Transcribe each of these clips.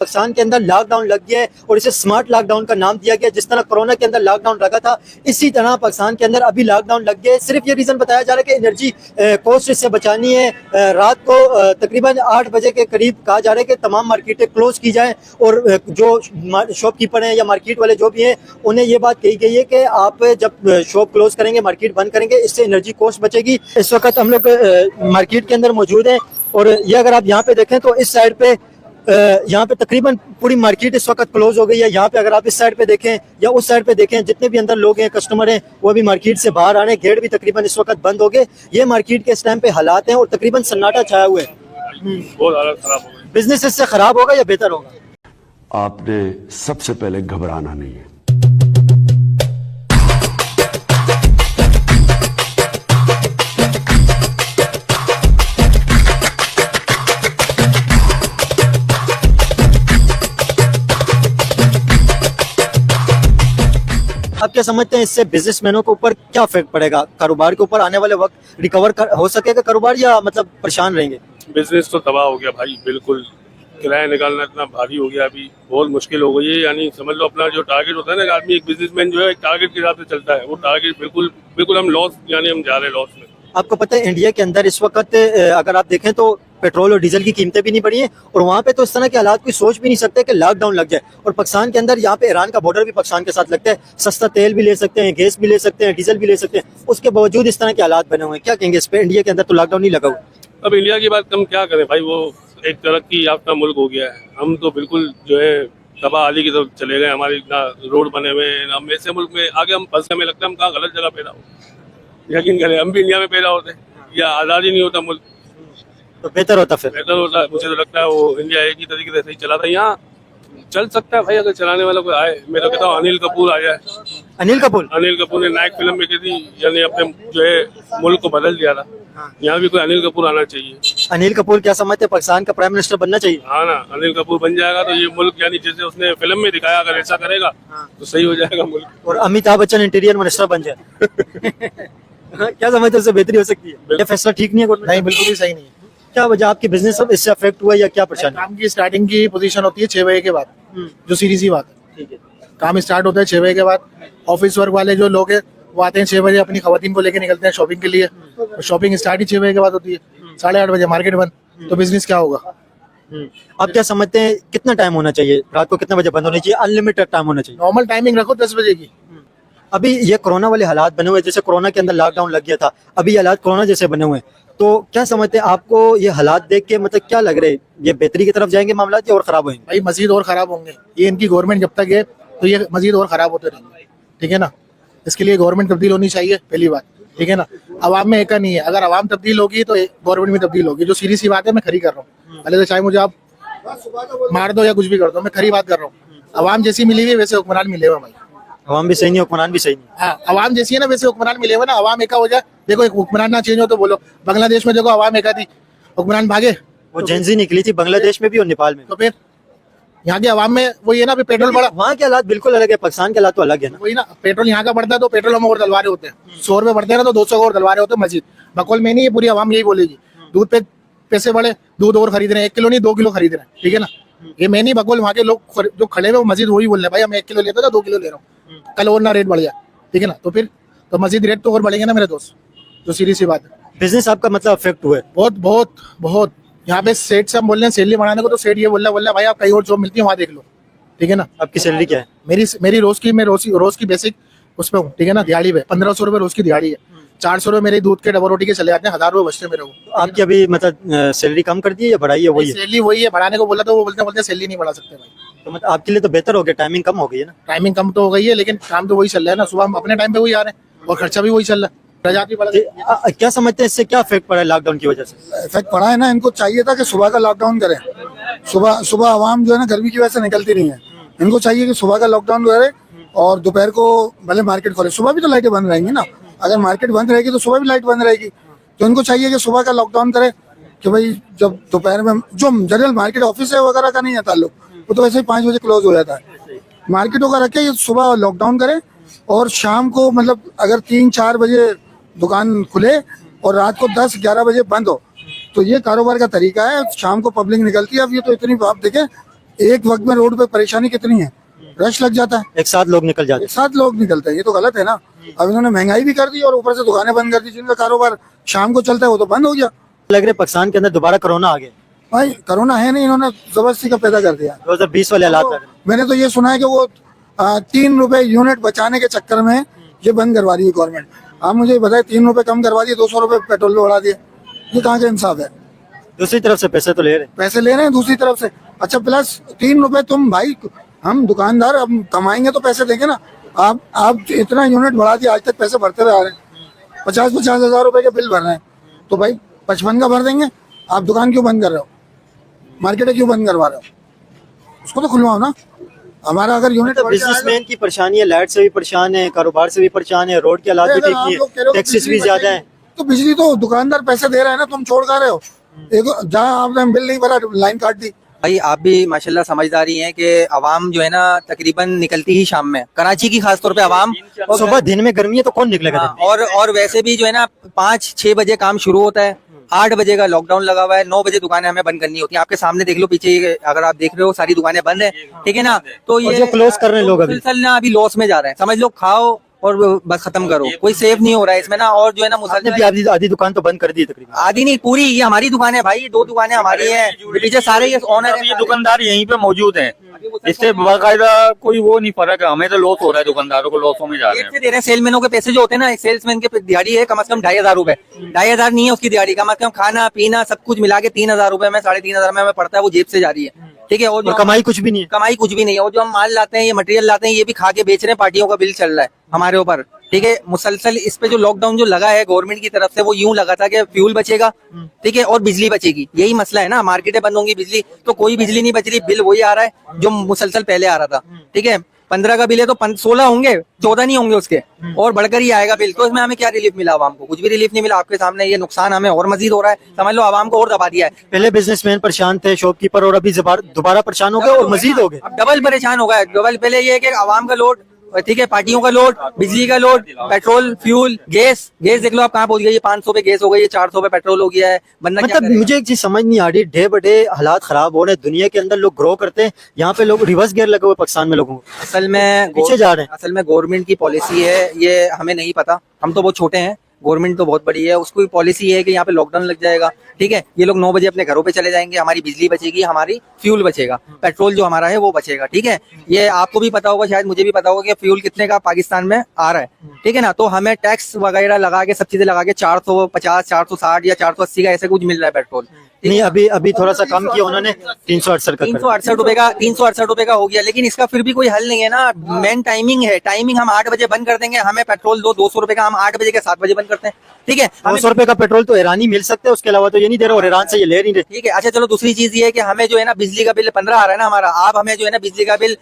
पाकिस्तान के अंदर लॉकडाउन लग गया है और इसे स्मार्ट लॉकडाउन का नाम दिया गया। जिस तरह कोरोना के अंदर लॉकडाउन लगा था, इसी तरह पाकिस्तान के अंदर अभी लॉकडाउन लग गया है। सिर्फ ये रीजन बताया जा रहा है कि एनर्जी कॉस्ट इससे बचानी है। रात को तकरीबन 8 बजे के करीब कहा जा रहा है कि तमाम मार्केटें क्लोज की जाए और जो शॉपकीपर हैं या मार्केट वाले जो भी हैं, उन्हें ये बात कही गई है कि आप जब शॉप क्लोज करेंगे, मार्केट बंद करेंगे, इससे एनर्जी कॉस्ट बचेगी। इस वक्त हम लोग मार्केट के अंदर मौजूद हैं और ये अगर आप यहाँ पे देखें तो इस साइड पे यहाँ पे तकरीबन पूरी मार्केट इस वक्त क्लोज हो गई है। यहाँ पे अगर आप इस साइड पे देखें या उस साइड पे देखें, जितने भी अंदर लोग हैं, कस्टमर हैं, वो भी मार्केट से बाहर आ रहे हैं। गेट भी तकरीबन इस वक्त बंद हो गए। ये मार्केट के इस टाइम पे हालात हैं और तकरीबन सन्नाटा छाया हुआ है। बहुत हालत खराब हो गई। बिजनेस इससे खराब होगा या बेहतर होगा? आपने सबसे पहले घबराना नहीं है। आप क्या समझते हैं इससे बिजनेसमैनों के ऊपर क्या इफेक्ट पड़ेगा? कारोबार के ऊपर आने वाले वक्त रिकवर हो सकेगा कारोबार या मतलब परेशान रहेंगे? बिजनेस तो तबाह हो गया भाई, बिल्कुल। किराया निकालना इतना भारी हो गया, अभी बहुत मुश्किल हो गई है। यानी समझ लो अपना जो टारगेट होता है ना, आदमी एक बिजनेसमैन जो है एक टारगेट के हिसाब से चलता है, वो टारगेट बिल्कुल हम लॉस, यानी हम जा रहे हैं लॉस में। आपको पता है इंडिया के अंदर इस वक्त अगर आप देखें तो पेट्रोल और डीजल की कीमतें भी नहीं बढ़ी हैं और वहाँ पे तो इस तरह के हालात कोई सोच भी नहीं सकते कि लॉकडाउन लग जाए। और पाकिस्तान के अंदर यहाँ पे ईरान का बॉर्डर भी पाकिस्तान के साथ लगता है, सस्ता तेल भी ले सकते हैं, गैस भी ले सकते हैं, डीजल भी ले सकते हैं, उसके बावजूद इस तरह के हालात बने हुए हैं। क्या कहेंगे इस पे? इंडिया के अंदर तो लॉकडाउन नहीं लगा हुआ। अब इंडिया की बात हम क्या करें भाई, वो एक तरक्की याफ्ता मुल्क हो गया है। हम तो बिल्कुल जो है तबाही की तरफ चले गए। हमारे ना रोड बने हुए हैं, हम ऐसे मुल्क में आगे हम फंस, हमें लगता है हम कहाँ गलत जगह पैदा हो। यकीन करें, हम भी इंडिया में पैदा होते या आज़ादी नहीं होता मुल्क तो बेहतर होता फिर। बेहतर होता। मुझे तो लगता है वो इंडिया एक ही तरीके से सही चला था। यहाँ चल सकता है भाई अगर चलाने वाला कोई आए। मैं तो कहता हूँ अनिल कपूर आ जाए। अनिल कपूर ने नायक फिल्म में की थी, यानी अपने जो है मुल्क को बदल दिया था। यहाँ भी कोई अनिल कपूर आना चाहिए। अनिल कपूर क्या समझते हैं पाकिस्तान का प्राइम मिनिस्टर बनना चाहिए? हाँ ना, अनिल कपूर बन जाएगा तो ये मुल्क, यानी जैसे उसने फिल्म में दिखाया, अगर ऐसा करेगा तो सही हो जाएगा मुल्क। और अमिताभ बच्चन इंटीरियर मिनिस्टर बन जाए। क्या समझते हैं उससे बेहतरी हो सकती है? ये फैसला ठीक नहीं है? नहीं, बिल्कुल भी सही नहीं है। क्या वजह आपकी बिजनेस इससे अफेक्ट हुआ या क्या परेशानी? काम की स्टार्टिंग की पोजीशन होती है 6 बजे के बाद, जो सीधी सी बात है। ठीक है। काम स्टार्ट होता है 6 बजे के बाद। ऑफिस वर्क वाले जो लोग हैं वो आते हैं 6 बजे, अपनी खवातीन को लेके निकलते हैं शॉपिंग के लिए। शॉपिंग स्टार्ट ही 6 बजे के बाद होती है, 8:30 बजे मार्केट बंद। तो बिजनेस क्या होगा? आप क्या समझते हैं कितना टाइम होना चाहिए? रात को कितने बजे बंद होना चाहिए? अनलिमिटेड टाइम होना चाहिए? नॉर्मल टाइमिंग रखो 10 बजे की। अभी ये कोरोना वाले हालात बने हुए, जैसे कोरोना के अंदर लॉकडाउन लग गया था, अभी ये हालात कोरोना जैसे बने हुए हैं, तो क्या समझते हैं आपको ये हालात देख के मतलब क्या लग रहा है? ये बेहतरी की तरफ जाएंगे मामला या और खराब होंगे? भाई मजीद और खराब होंगे। ये इनकी गवर्नमेंट जब तक है तो ये मजीद और खराब होते रहेंगे। ठीक है ना? इसके लिए गवर्नमेंट तब्दील होनी चाहिए, पहली बात। ठीक है ना? अवाम में एका नहीं है। अगर अवाम तब्दील होगी तो गवर्नमेंट भी तब्दील होगी। जो सीधी सी बात है, मैं खरी कर रहा हूँ। पहले तो चाहे मुझे आप मार दो या कुछ भी कर दो, मैं खरी बात कर रहा हूँ। अवाम जैसी मिली हुई वैसे हुक्मरान मिले हुए भाई। अवाम भी सही नहीं, हुक्मरान भी सही नहीं। हाँ, अवाम जैसी है ना वैसे हुक्मरान मिले हुए ना। अवाम एका हो जाए, देखो एक हुक्मरान ना चेंज हो तो बोलो। बांग्लादेश में देखो अवाम एका थी, हुक्मरान भागे। वो जेंजी निकली थी बांग्लादेश में भी और नेपाल में। तो फिर यहाँ के अवाम में वही है ना, पेट्रोल बढ़ा। वहाँ के हालात बिल्कुल अलग है, पाकिस्तान के हालात तो अलग है ना। वही ना, पेट्रोल यहाँ का बढ़ता है तो पेट्रोल हम और दलवारे होते हैं। 100 रुपए बढ़ते हैं ना तो 200 और दलवारे होते हैं। मस्जिद बकौल में नहीं, ये पूरी अवाम यही बोलेगी। दूध पे पैसे बढ़े, दूध और खरीद रहे हैं, 1 किलो नहीं 2 किलो खरीद रहे हैं। ठीक है ना? ये मैं नहीं बकौल, वहाँ के लोग जो खड़े हुए मस्जिद वही बोल रहे हैं, भाई हम 1 किलो लेते थे 2 किलो ले रहा हूँ, कल और ना रेट बढ़ जाए। ठीक है ना? तो फिर तो मस्जिद रेट तो और बढ़ेंगे ना मेरे दोस्त। जो सीधी सी बात है, बिजनेस आपका मतलब अफेक्ट हुआ है बहुत बहुत बहुत। यहाँ पे सेठ से हम बोल रहे हैं सैलरी बढ़ाने को, तो सेठ ये बोल रहा है भाई आप कहीं और जॉब मिलती है वहाँ देख लो। ठीक है ना? आपकी सैलरी क्या है? मेरी रोज की बेसिक उस पे हूँ। ठीक है ना? दिहाड़ी पे 1500 रुपए रोज की दिहाड़ी है। 400 रुपए मेरे दूध के डबल रोटी के चले जाते हैं, 1000 रुपए बचते मेरे को। तो आपकी अभी मतलब सैलरी कम कर दी है या बढ़ाई है? वही है सैलरी वही है, बढ़ाने को बोला तो वो बोलते सैलरी नहीं बढ़ा सकते भाई। तो मतलब आपके लिए तो बेहतर हो गया, टाइमिंग कम हो गई है ना? टाइमिंग कम तो हो गई है लेकिन काम तो वही चल रहा है ना। सुबह हम अपने टाइम पे वही आ रहे हैं और खर्चा भी वही चल रहा है। क्या समझते हैं इससे क्या इफेक्ट पड़ा है लॉकडाउन की वजह से? इफेक्ट पड़ा है ना, इनको चाहिए था कि सुबह का लॉकडाउन करें। सुबह आवाम जो है ना गर्मी की वजह से निकलती नहीं है। इनको चाहिए कि सुबह का लॉकडाउन करे और दोपहर को भले मार्केट खोले। सुबह भी तो लाइटें बंद रहेंगी ना, अगर मार्केट बंद रहेगी तो सुबह भी लाइट बंद रहेगी। तो इनको चाहिए कि सुबह का लॉकडाउन करे कि भाई जब दोपहर में जो जनरल मार्केट ऑफिस वगैरह का नहीं है ताल्लुक, वो तो वैसे ही 5 बजे क्लोज हो जाता है। मार्केटों का रखे ये सुबह लॉकडाउन करे और शाम को मतलब अगर 3-4 बजे दुकान खुले और रात को 10-11 बजे बंद हो, तो ये कारोबार का तरीका है। शाम को पब्लिक निकलती है। अब ये तो इतनी आप देखें एक वक्त में रोड पे परेशानी कितनी है, रश लग जाता है, एक साथ लोग निकल जाते एक साथ लोग निकलते हैं, ये तो गलत है ना। अब इन्होंने महंगाई भी कर दी और ऊपर से दुकानें बंद कर दी, जिनका कारोबार शाम को चलता है वो तो बंद हो गया। हैं। लग रहा है पाकिस्तान के अंदर दोबारा कोरोना आ गया, भाई कोरोना है नहीं, इन्होंने जबरदस्ती का पैदा कर दिया। 2020 वाले हालात लग रहे हैं। मैंने तो ये सुना है कि वो 3 रुपए यूनिट बचाने के चक्कर में ये बंद करवा रही है गवर्नमेंट। आप मुझे बताए 3 रुपए कम करवा दिए, 200 रुपए पेट्रोल पे बढ़ा दिए, ये कहाँ का इंसाफ है। दूसरी तरफ से पैसे तो ले रहे हैं। पैसे ले रहे हैं दूसरी तरफ से, अच्छा प्लस 3 रुपए तुम भाई, हम दुकानदार अब कमाएंगे तो पैसे देंगे ना। आप इतना यूनिट बढ़ा दिया, आज तक पैसे भरते रहे आ रहे हैं, 50-50 हजार रुपए के बिल भर रहे हैं, तो भाई 55 का भर देंगे। आप दुकान क्यों बंद कर रहे हो, मार्केट क्यों बंद करवा रहे हो, उसको तो खुलवाओ ना। हमारा अगर यूनिट बिजनेसमैन की परेशानी है, लाइट से भी परेशान है, कारोबार से भी परेशान है, रोड के हालात भी ठीक नहीं है, टैक्सेस भी ज्यादा है। तो बिजली तो दुकानदार पैसे दे रहा है ना, तुम छोड़ कर रहे हो। एक जहाँ आपने बिल नहीं भरा, लाइन काट दी। भाई आप भी माशाल्लाह समझदारी हैं कि आवाम जो है ना तकरीबन निकलती ही शाम में, कराची की खासतौर पे आवाम। सुबह दिन में गर्मी है तो कौन निकलेगा दिन में? और वैसे भी जो है ना 5-6 बजे काम शुरू होता है, 8 बजे का लॉकडाउन लगा हुआ है, 9 बजे दुकानें हमें बंद करनी होती है। आपके सामने देख लो पीछे, अगर आप देख रहे हो सारी दुकानें बंद है, ठीक है ना। तो और ये जो क्लोज कर रहे हैं लोग अभी, मुसलसल ना अभी लॉस में जा रहे हैं, समझ लो, खाओ और बस खत्म करो, कोई सेव नहीं हो रहा है इसमें ना। और जो है ना आपने भी मुसलसल आधी दुकान तो बंद कर दी तकरीबन। आधी नहीं पूरी, ये हमारी दुकान है भाई, 2 दुकानें हमारी हैं, पीछे सारे ये ओनर ये दुकानदार यहीं पे मौजूद हैं, इससे बाकायदा कोई वो नहीं फर्क है। हमें तो लॉस हो रहा है, दुकानदारों को लॉसों में जा रहे हैं। दे रहे हैं सेलमैनों के पैसे जो होते हैं ना, एक सेल्समैन के दिहाड़ी है कम से कम 2,500 रुपए, 2,500 नहीं है उसकी दिहाड़ी, कम से कम खाना पीना सब कुछ मिला के 3,000 रुपए में, 3,500 में हमें पड़ता है, वो जेब से जा रही है, ठीक है। और जो कमाई कुछ भी नहीं है। कमाई कुछ भी नहीं है, और जो हम माल लाते हैं, ये मटेरियल लाते हैं, ये भी खा के बेच रहे हैं, पार्टियों का बिल चल रहा है हमारे ऊपर, ठीक है। मुसलसल इस पे जो लॉकडाउन जो लगा है गवर्नमेंट की तरफ से, वो यूं लगा था कि फ्यूल बचेगा, ठीक है, और बिजली बचेगी, यही मसला है ना। मार्केटें बंद होंगी, बिजली तो कोई बिजली नहीं बच रही, बिल वही आ रहा है जो मुसलसल पहले आ रहा था, ठीक है। 15 का बिल है तो 16 होंगे, 14 नहीं होंगे उसके, और बढ़कर ही आएगा बिल। तो इसमें हमें क्या रिलीफ मिला, आवाम को कुछ भी रिलीफ नहीं मिला। आपके सामने ये नुकसान हमें और मजीद हो रहा है, समझ लो आवाम को और दबा दिया है। पहले बिजनेसमैन परेशान थे, शॉपकीपर, और अभी दोबारा परेशान हो गए और मजीद हो गए। अब डबल परेशान हो गया, डबल। पहले ये है कि आवाम का लोड, ठीक है, पार्टियों का लोड, बिजली का लोड, पेट्रोल, फ्यूल, गैस देख लो आप कहाँ पहुंच गई है, 500 पे गैस हो गई है, 400 पे पेट्रोल हो गया है, बंदा क्या मतलब करेगा? मुझे एक चीज समझ नहीं आ रही, डे बाय डे हालात खराब हो रहे हैं, दुनिया के अंदर लोग ग्रो करते हैं, यहाँ पे लोग रिवर्स गियर लगे हुए पाकिस्तान में लोगों को असल में पीछे जा रहे हैं। असल में गवर्नमेंट की पॉलिसी है, ये हमें नहीं पता, हम तो बहुत छोटे हैं, गवर्नमेंट तो बहुत बड़ी है, उसकी पॉलिसी है कि यहाँ पे लॉकडाउन लग जाएगा, ठीक है। ये लोग 9 बजे अपने घरों पे चले जाएंगे, हमारी बिजली बचेगी, हमारी फ्यूल बचेगा, पेट्रोल जो हमारा है वो बचेगा, ठीक है। ये आपको भी पता होगा, शायद मुझे भी पता होगा कि फ्यूल कितने का पाकिस्तान में आ रहा है, ठीक है ना। तो हमें टैक्स वगैरह लगा के, सब चीजें लगा के 450, 460 या 480 का ऐसे कुछ मिल रहा है पेट्रोल। नहीं, अभी थोड़ा सा कम किया उन्होंने, 368 का 368 रुपए का, 368 रुपए का हो गया, लेकिन इसका फिर भी कोई हल नहीं है ना। मेन टाइमिंग है, टाइमिंग हम 8 बजे बंद कर देंगे, हमें पेट्रोल 200 रुपए का, हम 8 बजे के 7 बजे बंद करते हैं, ठीक है। 200 रुपए का पेट्रोल तो ईरानी मिल सकते हैं, उसके अलावा तो ये नहीं दे रहे, और ईरान से ये ले नहीं रहे, ठीक है। अच्छा चलो, दूसरी चीज ये है कि हमें जो है ना बिजली का बिल 15 आ रहा है ना हमारा, आप हमें जो है ना बिजली का बिल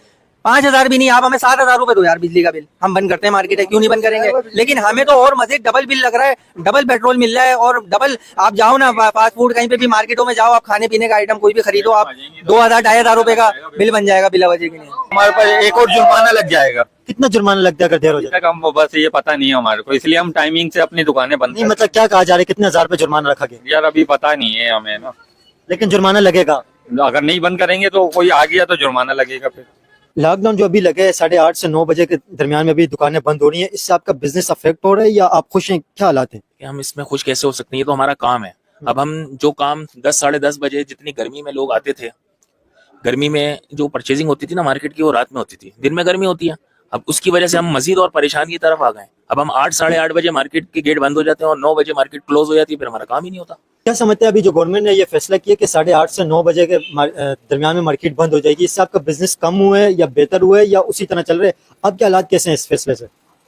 5,000 भी नहीं, आप हमें 7,000 रुपए दो यार बिजली का बिल, हम बंद करते हैं मार्केट है, क्यों नहीं बंद करेंगे। लेकिन हमें तो और मजे, डबल बिल लग रहा है, डबल पेट्रोल मिल रहा है, और डबल आप जाओ ना फास्ट फूड कहीं पे भी मार्केटों में जाओ, आप खाने पीने का आइटम कोई भी खरीदो, आप 2,000 2,500 रुपए का बिल बन जाएगा बिला वजह के लिए। हमारे पास एक और जुर्माना लग जाएगा, कितना जुर्माना लगता है अगर देर हो जाए? तक हम बस ये पता नहीं है हमारे को, इसलिए हम टाइमिंग से अपनी दुकानें बंद नहीं, मतलब क्या कहा जा रहा है, कितने हजार पे जुर्माना रखा गया? यार अभी पता नहीं है हमें ना, लेकिन जुर्माना लगेगा। अगर नहीं बंद करेंगे तो कोई आ गया तो जुर्माना लगेगा। फिर लॉकडाउन जो अभी लगे 8:30 से 9 बजे के दरमियान में अभी दुकानें बंद हो रही हैं, इससे आपका बिजनेस अफेक्ट हो रहा है या आप खुश हैं, क्या हालात है? कि हम इसमें खुश कैसे हो सकते हैं, ये तो हमारा काम है। अब हम जो काम 10 साढ़े 10 बजे, जितनी गर्मी में लोग आते थे, गर्मी में जो परचेजिंग होती थी ना मार्केट की, वो रात में होती थी, दिन में गर्मी होती है। अब उसकी वजह से हम मजीद और परेशानी की तरफ आ गए। अब हम 8 साढ़े 8 बजे मार्केट के गेट बंद हो जाते हैं और 9 बजे मार्केट क्लोज हो जाती है, फिर हमारा काम ही नहीं होता। क्या समझते हैं अभी जो गवर्नमेंट ने ये फैसला किया कि 8:30 से 9 बजे के दरमियान में मार्केट बंद हो जाएगी, इससे आपका बिजनेस कम हुआ है या बेहतर हुआ है या उसी तरह चल रहे हैं? आपके हालात कैसे हैं इस फैसले से?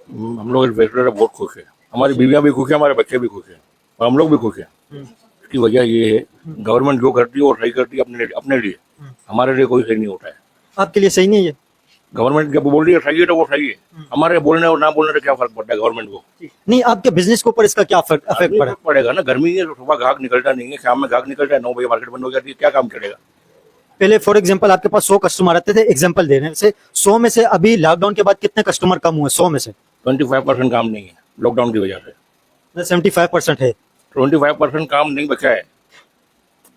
हम लोग इस फैसले से बहुत खुश है, हमारी बीवियां भी खुश है, हमारे बच्चे भी खुश है, और हम लोग भी खुश हैं। इसकी वजह ये है, गवर्नमेंट जो करती है वो सही करती है अपने लिए, हमारे लिए कोई सही नहीं होता है। आपके लिए सही नहीं है? गवर्नमेंट जब बोल रही है सही है तो वो सही है, हमारे बोलने और ना बोलने से क्या फर्क पड़ता है गवर्नमेंट को? नहीं, आपके बिजनेस के ऊपर इसका क्या अफेक्ट पड़ा? पड़ेगा ना, गर्मी है तो सुबह ग्राहक निकलता नहीं है, शाम में ग्राहक निकलता है, 9 बजे मार्केट बंद हो जाती है, क्या काम करेगा? पहले फॉर एग्जांपल आपके पास 100 कस्टमर आते थे, एग्जांपल दे रहे हैं, से 100 में से अभी लॉकडाउन के बाद कितने कस्टमर कम हुए? 100 में से 25% काम नहीं है लॉकडाउन की वजह से, 75% है। 25% काम नहीं बचा है,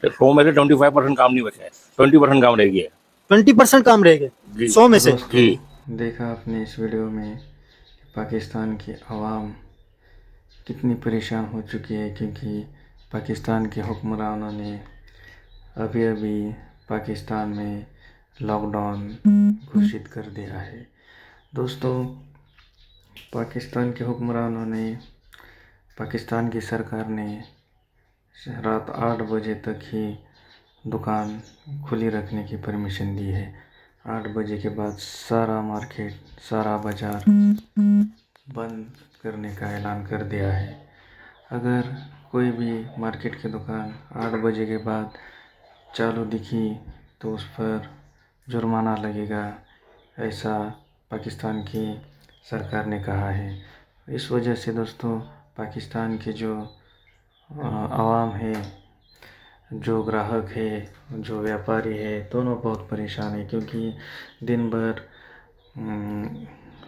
100 में से 25% काम नहीं बचा है, 20% काम रह गया है। 20% काम रह गए 100 में से। दोस्तों, देखा आपने इस वीडियो में कि पाकिस्तान की आवाम कितनी परेशान हो चुकी है, क्योंकि पाकिस्तान के हुक्मरानों ने अभी अभी पाकिस्तान में लॉकडाउन घोषित कर दिया है। दोस्तों, पाकिस्तान के हुक्मरानों ने, पाकिस्तान की सरकार ने रात 8 बजे तक ही दुकान खुली रखने की परमिशन दी है। 8 बजे के बाद सारा मार्केट, सारा बाज़ार बंद करने का ऐलान कर दिया है। अगर कोई भी मार्केट की दुकान 8 बजे के बाद चालू दिखी तो उस पर जुर्माना लगेगा, ऐसा पाकिस्तान की सरकार ने कहा है। इस वजह से दोस्तों, पाकिस्तान के जो आवाम है, जो ग्राहक है, जो व्यापारी है, दोनों बहुत परेशान है, क्योंकि दिन भर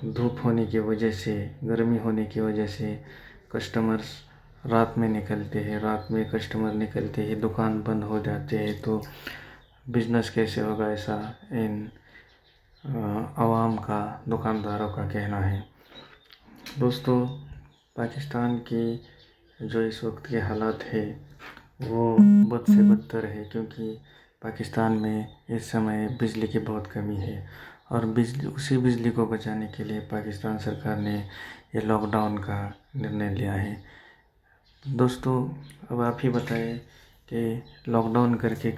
धूप होने की वजह से, गर्मी होने की वजह से कस्टमर्स रात में निकलते हैं। रात में कस्टमर निकलते ही दुकान बंद हो जाते हैं, तो बिजनेस कैसे होगा, ऐसा इन आवाम का, दुकानदारों का कहना है। दोस्तों, पाकिस्तान की जो इस वक्त के हालात है वो बद से बदतर है, क्योंकि पाकिस्तान में इस समय बिजली की बहुत कमी है, और उसी बिजली को बचाने के लिए पाकिस्तान सरकार ने ये लॉकडाउन का निर्णय लिया है। दोस्तों, अब आप ही बताएं कि लॉकडाउन करके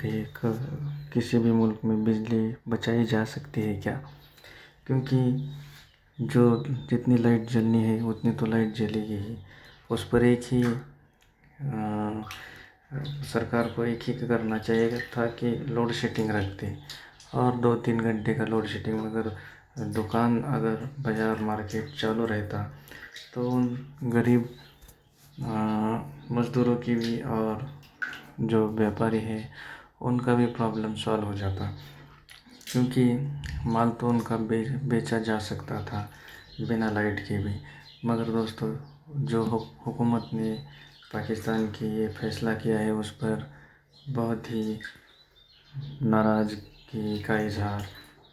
किसी भी मुल्क में बिजली बचाई जा सकती है क्या? क्योंकि जो जितनी लाइट जलनी है उतनी तो लाइट जलेगी ही। उस पर एक ही सरकार को एक ही करना चाहिए था कि लोड शेडिंग रखते, और 2-3 घंटे का लोड शेडिंग, अगर दुकान, अगर बाज़ार, मार्केट चालू रहता तो उन गरीब मज़दूरों की भी और जो व्यापारी है उनका भी प्रॉब्लम सॉल्व हो जाता, क्योंकि माल तो उनका बेचा जा सकता था बिना लाइट के भी। मगर दोस्तों, जो हुकूमत ने पाकिस्तान की ये फ़ैसला किया है उस पर बहुत ही नाराज़गी का इजहार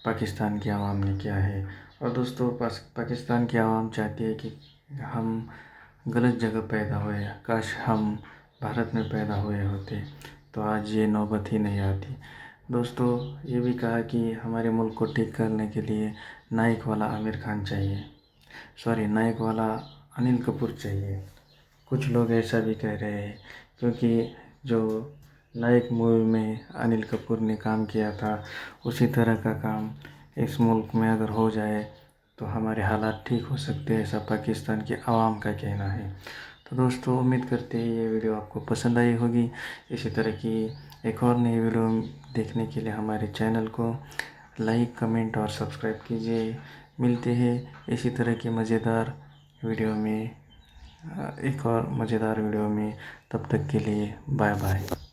पाकिस्तान की आवाम ने किया है। और दोस्तों, पाकिस्तान की आवाम चाहती है कि हम गलत जगह पैदा हुए, काश हम भारत में पैदा हुए होते तो आज ये नौबत ही नहीं आती। दोस्तों, ये भी कहा कि हमारे मुल्क को ठीक करने के लिए नायक वाला आमिर खान चाहिए, नायक वाला अनिल कपूर चाहिए। कुछ लोग ऐसा भी कह रहे हैं, क्योंकि जो नायक मूवी में अनिल कपूर ने काम किया था उसी तरह का काम इस मुल्क में अगर हो जाए तो हमारे हालात ठीक हो सकते हैं, ऐसा पाकिस्तान की आवाम का कहना है। तो दोस्तों, उम्मीद करते हैं ये वीडियो आपको पसंद आई होगी। इसी तरह की एक और नई वीडियो देखने के लिए हमारे चैनल को लाइक, कमेंट और सब्सक्राइब कीजिए। मिलते हैं इसी तरह की मज़ेदार वीडियो में, एक और मज़ेदार वीडियो में। तब तक के लिए बाय बाय।